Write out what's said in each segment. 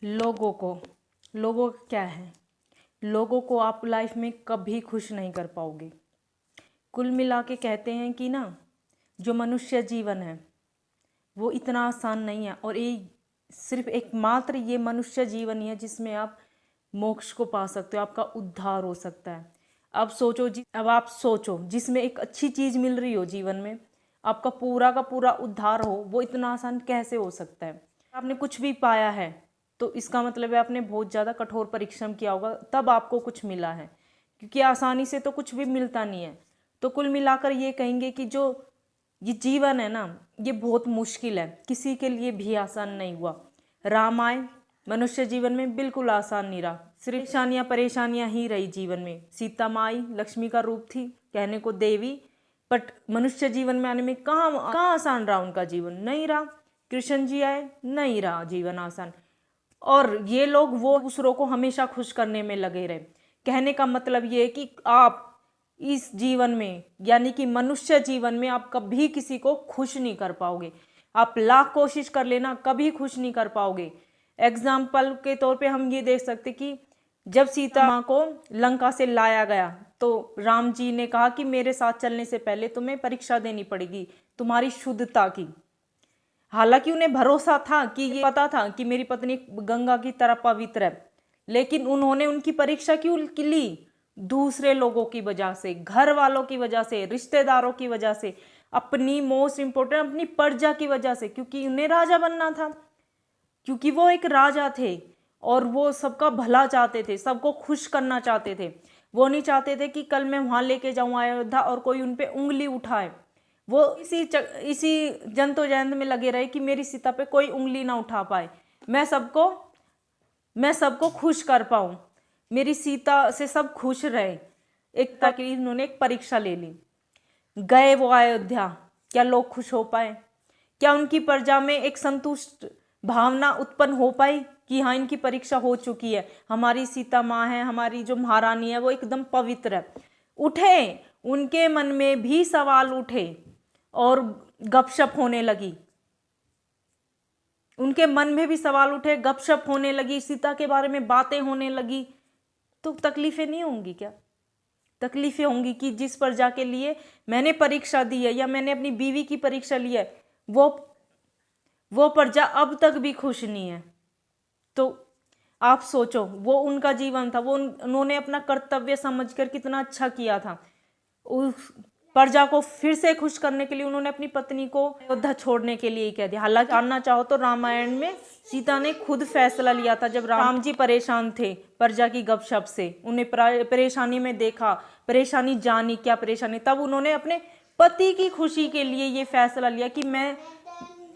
लोगों का क्या है, लोगों को आप लाइफ में कभी खुश नहीं कर पाओगे। कुल मिला के कहते हैं कि ना, जो मनुष्य जीवन है वो इतना आसान नहीं है, और ये सिर्फ एकमात्र ये मनुष्य जीवन ही है जिसमें आप मोक्ष को पा सकते हो, आपका उद्धार हो सकता है। अब आप सोचो जिसमें एक अच्छी चीज़ मिल रही हो जीवन में, आपका पूरा का पूरा उद्धार हो, वो इतना आसान कैसे हो सकता है। आपने कुछ भी पाया है तो इसका मतलब है आपने बहुत ज़्यादा कठोर परिश्रम किया होगा, तब आपको कुछ मिला है, क्योंकि आसानी से तो कुछ भी मिलता नहीं है। तो कुल मिलाकर ये कहेंगे कि जो ये जीवन है ना, ये बहुत मुश्किल है, किसी के लिए भी आसान नहीं हुआ। रामायण मनुष्य जीवन में बिल्कुल आसान नहीं रहा, सिर्फ परेशानियां ही रही जीवन में। सीता माई लक्ष्मी का रूप थी, कहने को देवी, बट मनुष्य जीवन में आने में कहाँ आसान रहा उनका जीवन, नहीं रहा। कृष्ण जी आए, नहीं रहा जीवन आसान। और ये लोग वो दूसरों को हमेशा खुश करने में लगे रहे। कहने का मतलब ये है कि आप इस जीवन में, यानी कि मनुष्य जीवन में, आप कभी किसी को खुश नहीं कर पाओगे। आप लाख कोशिश कर लेना, कभी खुश नहीं कर पाओगे। एग्जाम्पल के तौर पे हम ये देख सकते कि जब सीता माँ को लंका से लाया गया तो राम जी ने कहा कि मेरे साथ चलने से पहले तुम्हें परीक्षा देनी पड़ेगी तुम्हारी शुद्धता की। हालांकि उन्हें भरोसा था, कि ये पता था कि मेरी पत्नी गंगा की तरह पवित्र है, लेकिन उन्होंने उनकी परीक्षा क्यों ली? दूसरे लोगों की वजह से, घर वालों की वजह से, रिश्तेदारों की वजह से, अपनी मोस्ट इंपोर्टेंट अपनी प्रजा की वजह से, क्योंकि उन्हें राजा बनना था, क्योंकि वो एक राजा थे और वो सबका भला चाहते थे, सबको खुश करना चाहते थे। वो नहीं चाहते थे कि कल मैं वहां लेके जाऊं अयोध्या और कोई उन पे उंगली उठाए। वो इसी जंतोजहद में लगे रहे कि मेरी सीता पे कोई उंगली ना उठा पाए, मैं सबको खुश कर पाऊं, मेरी सीता से सब खुश रहे। एक ताकि उन्होंने एक परीक्षा ले ली, गए वो अयोध्या। क्या लोग खुश हो पाए? क्या उनकी प्रजा में एक संतुष्ट भावना उत्पन्न हो पाई कि हाँ, इनकी परीक्षा हो चुकी है, हमारी सीता माँ है, हमारी जो महारानी है वो एकदम पवित्र है? उठे, उनके मन में भी सवाल उठे और गपशप होने लगी। उनके मन में भी सवाल उठे, गपशप होने लगी, सीता के बारे में बातें होने लगी। तो तकलीफें नहीं होंगी क्या? तकलीफें होंगी कि जिस प्रजा के लिए मैंने परीक्षा दी है या मैंने अपनी बीवी की परीक्षा ली है, वो प्रजा अब तक भी खुश नहीं है। तो आप सोचो, वो उनका जीवन था, वो उन्होंने अपना कर्तव्य समझकर कितना अच्छा किया था। उस प्रजा को फिर से खुश करने के लिए उन्होंने अपनी पत्नी को अयोध्या छोड़ने के लिए ही कह दिया। हालांकि जानना चाहो तो रामायण में सीता ने खुद फैसला लिया था, जब राम जी परेशान थे प्रजा की गपशप से, उन्हें परेशानी में देखा, परेशानी जानी क्या परेशानी, तब उन्होंने अपने पति की खुशी के लिए ये फैसला लिया कि मैं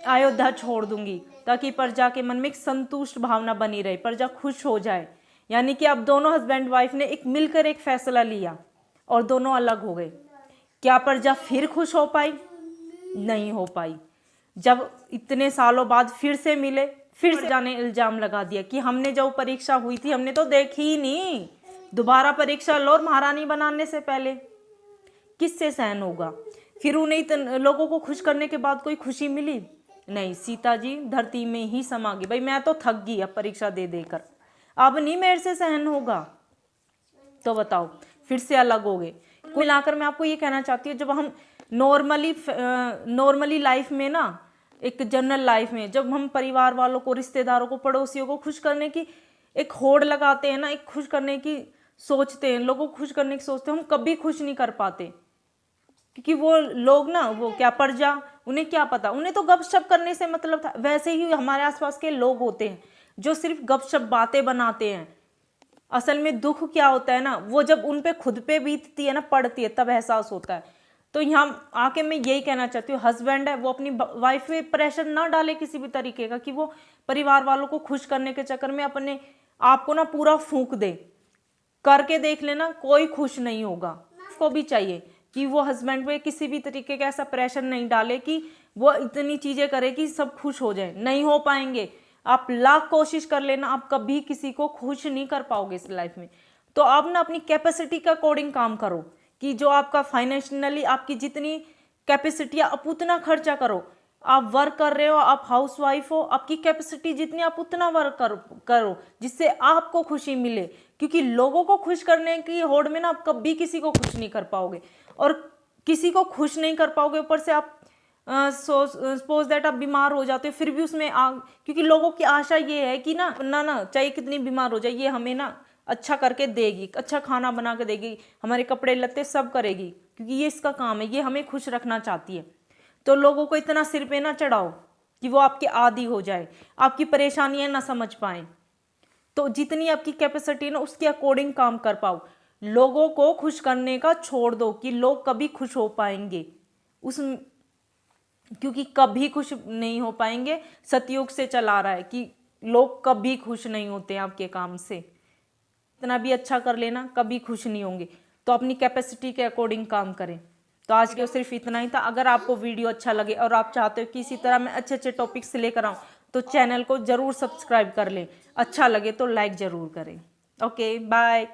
अयोध्या छोड़ दूंगी, ताकि प्रजा के मन में एक संतुष्ट भावना बनी रहे, प्रजा खुश हो जाए। यानी कि अब दोनों हस्बैंड वाइफ ने एक मिलकर एक फैसला लिया और दोनों अलग हो गए। क्या प्रजा फिर खुश हो पाई? नहीं हो पाई। जब इतने सालों बाद फिर से मिले, फिर से जाने इल्जाम लगा दिया कि हमने जो परीक्षा हुई थी हमने तो देखी ही नहीं, दोबारा परीक्षा लो और महारानी बनाने से पहले। किससे सहन होगा? फिर उन्हें लोगों को खुश करने के बाद कोई खुशी मिली? नहीं, सीता जी धरती में ही समा गई। भाई मैं तो थक गई अब परीक्षा दे देकर, अब नहीं मेरे से सहन होगा। तो बताओ, फिर से अलग हो गए। कुल मिलाकर मैं आपको ये कहना चाहती हूँ, जब हम नॉर्मली लाइफ में ना, एक जनरल लाइफ में, जब हम परिवार वालों को, रिश्तेदारों को, पड़ोसियों को खुश करने की एक होड़ लगाते हैं ना, एक खुश करने की सोचते हैं, लोगों को खुश करने की सोचते हैं, हम कभी खुश नहीं कर पाते। क्योंकि वो लोग ना, वो क्या प्रजा, उन्हें क्या पता, उन्हें तो गपशप करने से मतलब था। वैसे ही हमारे आसपास के लोग होते हैं जो सिर्फ गपशप बातें बनाते हैं। असल में दुख क्या होता है ना, वो जब उन पे खुद पे बीतती है ना, पड़ती है, तब एहसास होता है। तो यहाँ आके मैं यही कहना चाहती हूँ, हस्बैंड है वो अपनी वाइफ पे प्रेशर ना डाले किसी भी तरीके का, कि वो परिवार वालों को खुश करने के चक्कर में अपने आप को ना पूरा फूंक दे। करके देख लेना, कोई खुश नहीं होगा। उसको भी चाहिए कि वो हस्बैंड पे किसी भी तरीके का ऐसा प्रेशर नहीं डाले कि वो इतनी चीजें करे कि सब खुश हो जाए। नहीं हो पाएंगे, आप लाख कोशिश कर लेना, आप कभी किसी को खुश नहीं कर पाओगे इस लाइफ में। तो आप ना अपनी कैपेसिटी के अकॉर्डिंग काम करो, कि जो आपका फाइनेंशियली आपकी जितनी कैपेसिटी है आप उतना खर्चा करो। आप वर्क कर रहे हो, आप हाउस वाइफ हो, आपकी कैपेसिटी जितनी आप उतना वर्क करो जिससे आपको खुशी मिले, क्योंकि लोगों को खुश करने की होड़ में ना आप कभी किसी को खुश नहीं कर पाओगे, और किसी को खुश नहीं कर पाओगे, ऊपर से आप सपोज दैट आप बीमार हो जाते हो फिर भी उसमें क्योंकि लोगों की आशा ये है कि ना ना ना चाहे कितनी बीमार हो जाए ये हमें ना अच्छा करके देगी, अच्छा खाना बना के देगी, हमारे कपड़े लत्ते सब करेगी, क्योंकि ये इसका काम है, ये हमें खुश रखना चाहती है। तो लोगों को इतना सिर पे ना चढ़ाओ कि वो आपके आदी हो जाए, आपकी परेशानियां ना समझ पाए। तो जितनी आपकी कैपेसिटी है ना उसके अकॉर्डिंग काम कर पाओ। लोगों को खुश करने का छोड़ दो कि लोग कभी खुश हो पाएंगे उस, क्योंकि कभी खुश नहीं हो पाएंगे। सतयुग से चला रहा है कि लोग कभी खुश नहीं होते आपके काम से, इतना भी अच्छा कर लेना कभी खुश नहीं होंगे। तो अपनी कैपेसिटी के अकॉर्डिंग काम करें। तो आज के सिर्फ इतना ही था। अगर आपको वीडियो अच्छा लगे और आप चाहते हो कि इसी तरह मैं अच्छे अच्छे टॉपिक्स लेकर आऊँ तो चैनल को ज़रूर सब्सक्राइब कर लें, अच्छा लगे तो लाइक ज़रूर करें। Okay bye.